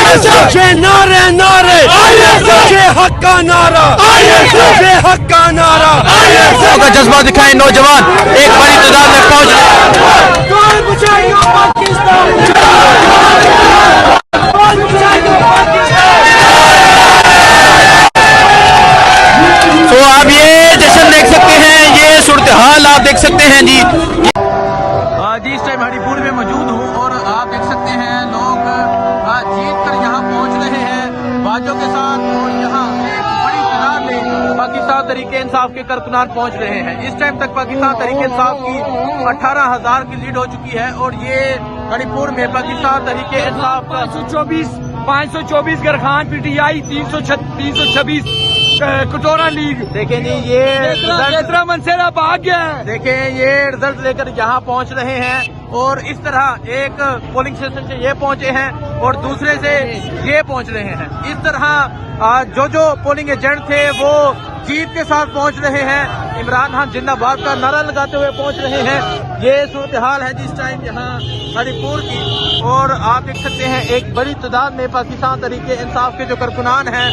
जय नारे नारे जय हक का नारा, जय हक का नारा का जज्बा दिखाए नौजवान एक बड़ी तादाद में पहुंच तो आप ये जश्न देख सकते हैं, ये सूरत हाल आप देख सकते हैं जी। जी इस टाइम हरिपुर में मौजूद हूँ और आप देख सकते हैं लोग जीत कर यहाँ पहुँच रहे हैं बाजों के साथ, और यहाँ एक बड़ी तादाद में पाकिस्तान तहरीक इंसाफ के कारकुनान पहुँच रहे हैं। इस टाइम तक पाकिस्तान तहरीक इंसाफ की 18,000 की लीड हो चुकी है और ये हरिपुर में पाकिस्तान तहरीक इंसाफ का 524 गरखान PTI 326 कटोरा लीग। देखें जी ये मनसेरा भाग गया है। देखें ये रिजल्ट लेकर यहाँ पहुँच रहे हैं और इस तरह एक पोलिंग स्टेशन से ये पहुँचे हैं और दूसरे से ये पहुँच रहे हैं। इस तरह जो पोलिंग एजेंट थे वो जीत के साथ पहुँच रहे हैं, इमरान खान जिंदाबाद का नारा लगाते हुए पहुँच रहे हैं। ये सूरत हाल है जिस टाइम यहाँ हरिपुर की, और आप देख सकते हैं एक बड़ी तादाद में पाकिस्तान तहरीक इंसाफ के जो कारकुनान हैं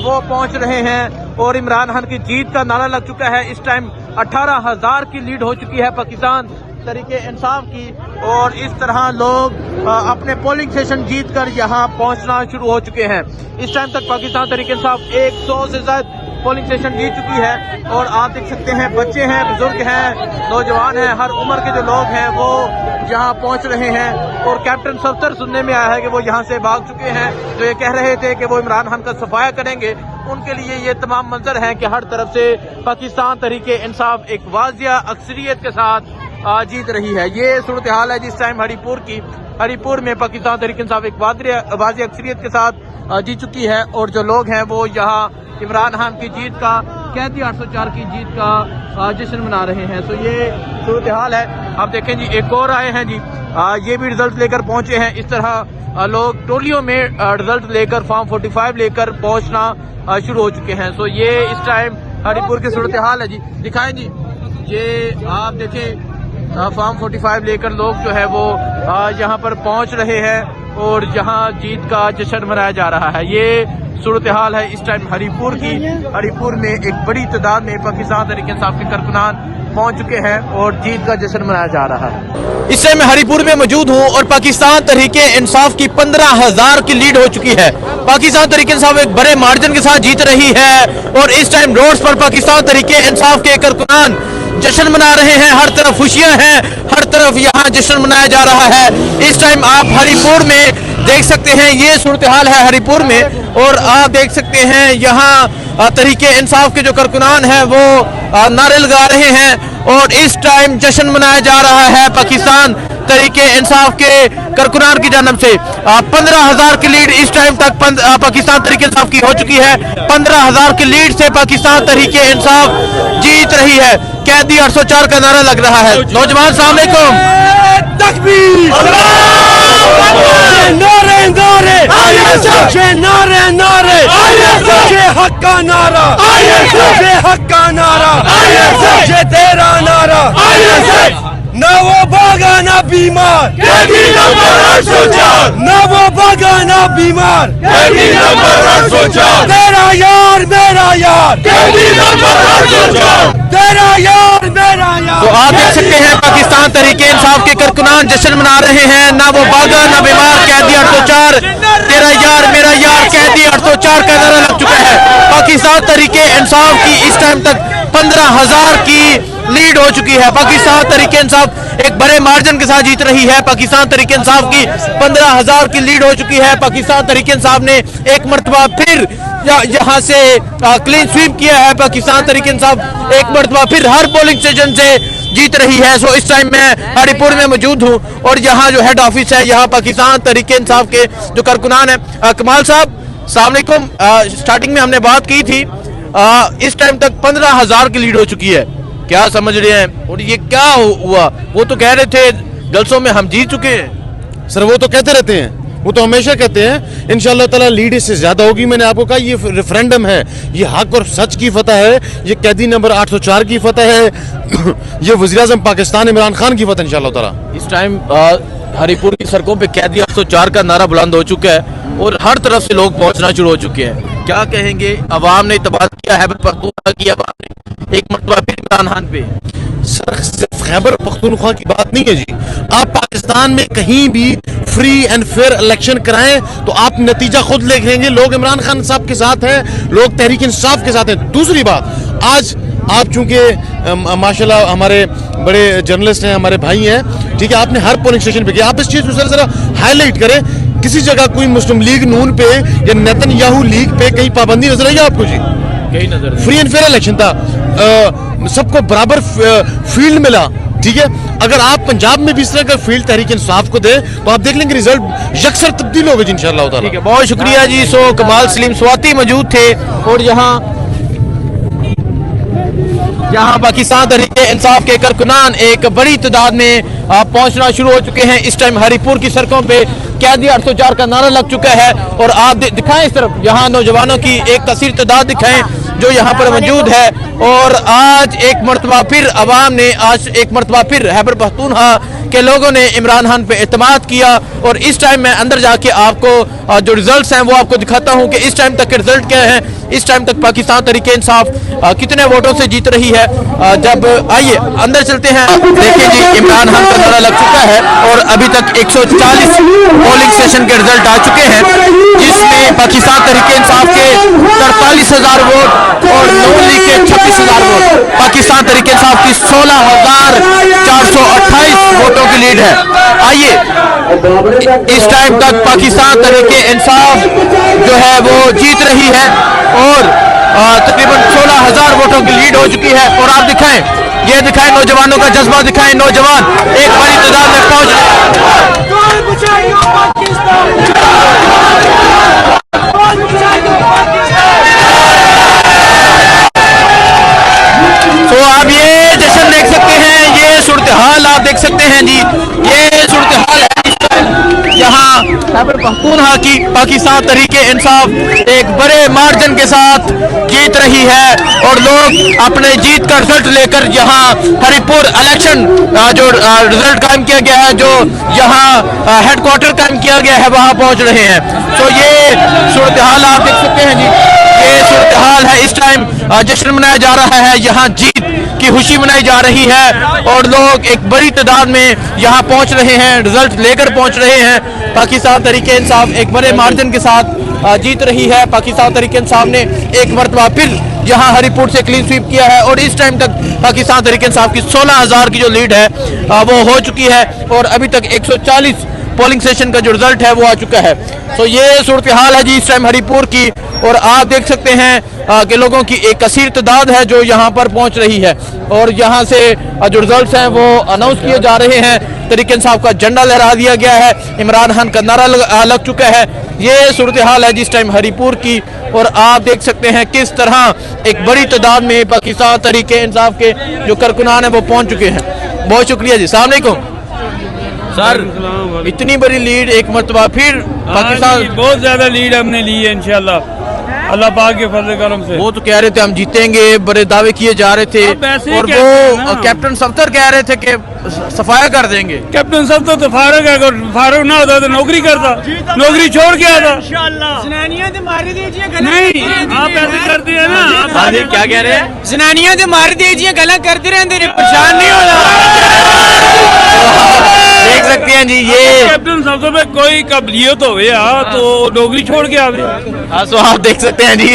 वो पहुँच रहे हैं और इमरान खान की जीत का नारा लग चुका है। इस टाइम 18,000 की लीड हो चुकी है पाकिस्तान तहरीक इंसाफ की, और इस तरह लोग अपने पोलिंग स्टेशन जीत कर यहाँ पहुँचना शुरू हो चुके हैं। इस टाइम तक पाकिस्तान तहरीक इंसाफ 100 से ज्यादा पोलिंग स्टेशन जीत चुकी है और आप देख सकते हैं बच्चे हैं, बुजुर्ग हैं, नौजवान हैं, हर उम्र के जो लोग हैं वो यहाँ पहुँच रहे हैं। और कैप्टन सफ्तर सुनने में आया है कि वो यहाँ से भाग चुके हैं, जो ये कह रहे थे कि वो इमरान खान का सफाया करेंगे। उनके लिए ये तमाम मंजर हैं कि हर तरफ से पाकिस्तान तहरीक इंसाफ एक वाजिया अक्सरियत के साथ जीत रही है। ये सूरत हाल है जिस टाइम हरिपुर की। हरिपुर में पाकिस्तान तहरीक इंसाफ एक वाजिया अक्सरियत के साथ जीत चुकी है और जो लोग हैं वो यहाँ इमरान खान की जीत का, कैदी 804 की जीत का जश्न मना रहे हैं। तो ये सूरत हाल है। आप देखें जी एक और आए हैं जी, ये भी रिजल्ट लेकर पहुंचे हैं। इस तरह लोग टोलियों में रिजल्ट लेकर फॉर्म 45 लेकर पहुंचना शुरू हो चुके हैं। तो ये इस टाइम हरिपुर की सूरत हाल है जी। दिखाएं जी, ये आप देखें फॉर्म 45 लेकर लोग जो है वो यहाँ पर पहुंच रहे हैं और यहाँ जीत का जश्न मनाया जा रहा है। ये सूरत हाल है इस टाइम हरिपुर की। हरिपुर में एक बड़ी तादाद में पाकिस्तान तहरीक इंसाफ के कारकुनान पहुंच चुके हैं और जीत का जश्न मनाया जा रहा है। इस टाइम मैं हरिपुर में मौजूद हूं और पाकिस्तान तहरीक इंसाफ की 15,000 की लीड हो चुकी है। पाकिस्तान तहरीक इंसाफ एक बड़े मार्जिन के साथ जीत रही है और इस टाइम रोड्स पर पाकिस्तान तहरीक इंसाफ के कारकुनान जश्न मना रहे हैं। हर तरफ खुशियां हैं, हर तरफ यहाँ जश्न मनाया जा रहा है। इस टाइम आप हरिपुर में देख सकते हैं, ये सूरत हाल है हरिपुर में, और आप देख सकते हैं यहाँ तहरीक इंसाफ के जो कारकुनान हैं वो नारे लगा रहे हैं और इस टाइम जश्न मनाया जा रहा है पाकिस्तान तहरीक इंसाफ के कारकुनान की जानब से। 15,000 की लीड इस टाइम तक पाकिस्तान तहरीक इंसाफ की हो चुकी है। 15,000 की लीड से पाकिस्तान तहरीक इंसाफ जीत रही है। कैदी 804 का नारा लग रहा है। नौजवान अस्सलाम वालेकुम। तकबीर, नारे नारे जय नारे नारे जय हक का नारा, जय हक का नारा, जय तेरा नारा। ना वो भागा ना बीमार, ना वो भागा ना बीमार, तेरा यार मेरा यार, तेरा यार मेरा यार। तो आप देख सकते हैं पाकिस्तान तहरीक इंसाफ के कारकुनान जश्न मना रहे हैं। ना वो भागा ना बीमार, कैदी 804, तेरा यार मेरा यार, कैदी 804 का नारा लग चुका है। पाकिस्तान तहरीक इंसाफ की इस टाइम तक 15,000 की लीड हो चुकी है। पाकिस्तान तहरीक इंसाफ एक बड़े मार्जिन के साथ जीत रही है। पाकिस्तान तहरीक इंसाफ की 15,000 की लीड हो चुकी है। पाकिस्तान तहरीक इंसाफ ने एक मरतबा फिर यहाँ से क्लीन स्वीप किया है। पाकिस्तान तहरीक इंसाफ एक मरतबा फिर हर पोलिंग स्टेशन से जीत रही है। सो इस टाइम मैं हरिपुर में मौजूद हूँ और यहाँ जो हेड ऑफिस है, यहाँ पाकिस्तान तहरीक इंसाफ के जो कारकुनान है। कमाल साहब अस्सलाम वालेकुम। स्टार्टिंग में हमने बात की थी, इस टाइम तक 15,000 की लीड हो चुकी है, क्या समझ रहे हैं और ये क्या हुआ? वो तो कह रहे थे जलसों में हम जीत चुके हैं। सर वो तो कहते रहते हैं, वो तो हमेशा कहते हैं इंशाअल्लाह ताला लीड इससे ज्यादा होगी। मैंने आपको कहा ये रेफरेंडम है, ये हक और सच की फतह है, ये कैदी नंबर 804 की फतह है, ये वज़ीर-ए-आज़म पाकिस्तान इमरान खान की फतह इंशाअल्लाह ताला। इस टाइम हरिपुर की सड़कों पे कैदी 804 का नारा बुलंद हो चुका है और हर तरफ से लोग पहुंचना शुरू हो चुके हैं। क्या कहेंगे, अवाम ने इत्तेफाक किया है, पख्तूनख्वा की अवाम ने एक मरतबा फिर इमरान खान पे। सर सिर्फ खैबर पख्तूनख्वा की बात नहीं है जी, आप पाकिस्तान में कहीं भी फ्री एंड फेयर इलेक्शन कराएं तो आप नतीजा खुद देखेंगे, लोग इमरान खान साहब के साथ हैं, लोग तहरीक इंसाफ के साथ हैं। दूसरी बात, आज आप चूंकि माशाल्लाह हमारे बड़े जर्नलिस्ट हैं, हमारे भाई हैं, ठीक है, आपने हर पोलिंग स्टेशन पे किया, आप इस चीज को जरा हाईलाइट करें, किसी जगह कोई मुस्लिम लीग नून पे या नेतन्याहू लीग पे कहीं पाबंदी नजर आई आपको जी? कहीं नजर फ्री एंड फेयर इलेक्शन था, सबको बराबर फील्ड मिला, ठीक है। अगर आप पंजाब में भी इस तरह का फील्ड तहरीक इंसाफ को दे तो आप देख लेंगे रिजल्ट यकसर तब्दील होगा जी इंशाअल्लाह ताला। ठीक है, बहुत शुक्रिया जी। सो कमाल सलीम स्वाति मौजूद थे और यहाँ पाकिस्तान तहरीक इंसाफ के कारकुनान एक बड़ी तादाद में पहुंचना शुरू हो चुके हैं। इस टाइम हरिपुर की सड़कों पे कैदी 804 का नारा लग चुका है और आप दिखाएं इस तरफ, यहाँ नौजवानों की एक कसीर तादाद दिखाएं जो यहाँ पर मौजूद है। और आज एक मरतबा फिर अवाम ने, आज एक मरतबा फिर खैबर पख्तूनख्वा के लोगों ने इमरान खान पे एतमाद किया। और इस टाइम मैं अंदर जाके आपको जो रिजल्ट्स हैं वो आपको दिखाता हूँ कि इस टाइम तक के रिजल्ट क्या है। इस टाइम तक पाकिस्तान तहरीक इंसाफ कितने वोटों से जीत रही है। जब आइए अंदर चलते हैं, देखिए जी इमरान खान का नारा लग चुका है और अभी तक 140 पोलिंग स्टेशन के रिजल्ट आ चुके हैं, जिसमें पाकिस्तान तहरीक इंसाफ के 43,000 वोट और नून लीग के 26,000 वोट, पाकिस्तान तहरीक इंसाफ की 16,428 वोटों की लीड है। आइए, इस टाइम तक पाकिस्तान तहरीक इंसाफ जो है वो जीत रही है और तकरीबन 16,000 वोटों की लीड हो चुकी है। और आप दिखाएं, ये दिखाएं नौजवानों का जज्बा, दिखाएं नौजवान एक बड़ी तादाद में पहुंच। तो आप ये जश्न देख सकते हैं, ये सूरत हाल आप देख सकते हैं जी, ये सूरत हाल है यहाँ खैबर पख्तूनख्वा की पाकिस्तान तहरीक इंसाफ एक बड़े मार्जिन के साथ जीत रही है और लोग अपने जीत का रिजल्ट लेकर यहाँ हरिपुर इलेक्शन जो रिजल्ट कायम किया गया है, जो यहाँ हेडक्वार्टर कायम किया गया है, वहाँ पहुँच रहे हैं। तो ये सूरत हाल आप देख सकते हैं जी, ये सूरत हाल है। इस टाइम जश्न मनाया जा रहा है, यहाँ जीत की खुशी मनाई जा रही है और लोग एक बड़ी तादाद में यहाँ पहुँच रहे हैं, रिजल्ट लेकर पहुँच रहे हैं। पाकिस्तान तहरीक इंसाफ एक बड़े मार्जिन के साथ जीत रही है। पाकिस्तान तहरीक इंसाफ ने एक मरतबा फिर यहाँ हरिपुर से क्लीन स्वीप किया है और इस टाइम तक पाकिस्तान तहरीक इंसाफ की 16,000 की जो लीड है वो हो चुकी है और अभी तक 140 पोलिंग स्टेशन का जो रिजल्ट है वो आ चुका है। तो ये सूरत हाल है जी इस टाइम हरिपुर की और आप देख सकते हैं कि लोगों की एक कसीर तादाद है जो यहाँ पर पहुँच रही है और यहाँ से जो रिजल्ट्स हैं वो अनाउंस किए जा रहे हैं। तहरीक इंसाफ का झंडा लहरा दिया गया है, इमरान खान का नारा लग चुका है। ये सूरत हाल है जिस टाइम हरिपुर की और आप देख सकते हैं किस तरह एक बड़ी तादाद में पाकिस्तान तहरीक इंसाफ के जो कारकुनान है वो पहुँच चुके हैं। बहुत शुक्रिया जी। अस्सलाम वालेकुम सर, इतनी बड़ी लीड एक मरतबा फिर पाकिस्तान, बहुत ज्यादा लीड हमने ली है इंशाल्लाह अल्लाह पाक के फजल करम से। वो तो कह रहे थे हम जीतेंगे, बड़े दावे किए जा रहे थे और वो कैप्टन सफ्तर कह रहे थे कि सफाया कर देंगे। कैप्टन सफ्तर तो फारूक है, अगर फारूक ना होता तो नौकरी करता, नौकरी छोड़ के आता। नहीं, आप ऐसे करते हैं ना। क्या कह रहे हैं? जनानियां तो मार दीजिए, गला करते रहते, परेशान नहीं होना। देख सकते हैं जी, ये कैप्टन सफ्तर पे कोई काबिलियत हो गया तो नौकरी छोड़ के आवे। तो आप देख सकते हैं जी,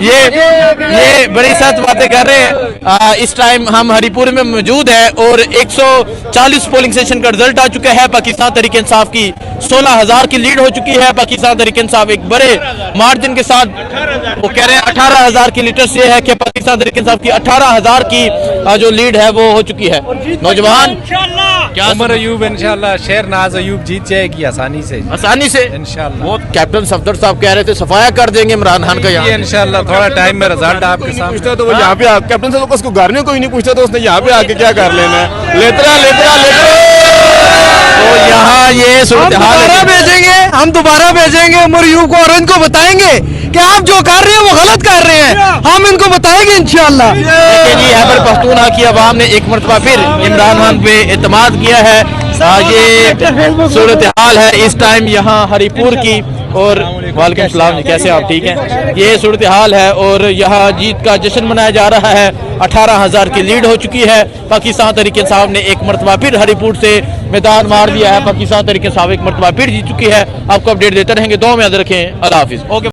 ये बड़ी सच बातें कर रहे हैं। इस टाइम हम हरिपुर में मौजूद है और 140 पोलिंग स्टेशन का रिजल्ट आ चुका है। पाकिस्तान तहरीक इंसाफ की 16,000 की लीड हो चुकी है। पाकिस्तान तहरीक इंसाफ एक बड़े मार्जिन के साथ, वो कह रहे हैं 18,000 की लीडर से है कि पाकिस्तान तहरीक इंसाफ की 18,000 की जो लीड है वो हो चुकी है। नौजवान क्या उमर अयूब इंशाल्लाह, शेर नाज अयूब जीत जाएगी आसानी से इंशाल्लाह। वो कैप्टन सफदर साहब कह रहे थे सफाया कर देंगे इमरान खान का यहाँ इंशाल्लाह, थोड़ा टाइम में रिजल्ट आपके सामने। पूछता तो वो यहाँ पे कैप्टन साहब को उसको घर में कोई नहीं पूछता तो उसने यहाँ पे आके क्या कर लेना है। लेतरा तो यहाँ ये सूरत हाल हम दोबारा भेजेंगे उमर अयूब को और इनको बताएंगे कि आप जो कर रहे हैं वो गलत कर रहे हैं, हम इनको बताएंगे इंशाल्लाह। जी खैबर पख्तूनख्वा की आवाम ने एक मरतबा फिर इमरान खान पे एतमाद किया है ये सूरत हाल है इस टाइम यहाँ हरिपुर की। और वालेकुम सलाम जी, कैसे आप? ठीक हैं। ये सूरत हाल है और यहाँ जीत का जश्न मनाया जा रहा है। 18,000 की लीड हो चुकी है। पाकिस्तान तहरीक इंसाफ ने एक मरतबा फिर हरिपुर से मैदान मार दिया है। पाकिस्तान तहरीक इंसाफ एक मरतबा फिर जीत चुकी है। आपको अपडेट देते रहेंगे। दुआ में याद रखें। अल्लाह हाफिज। ओके।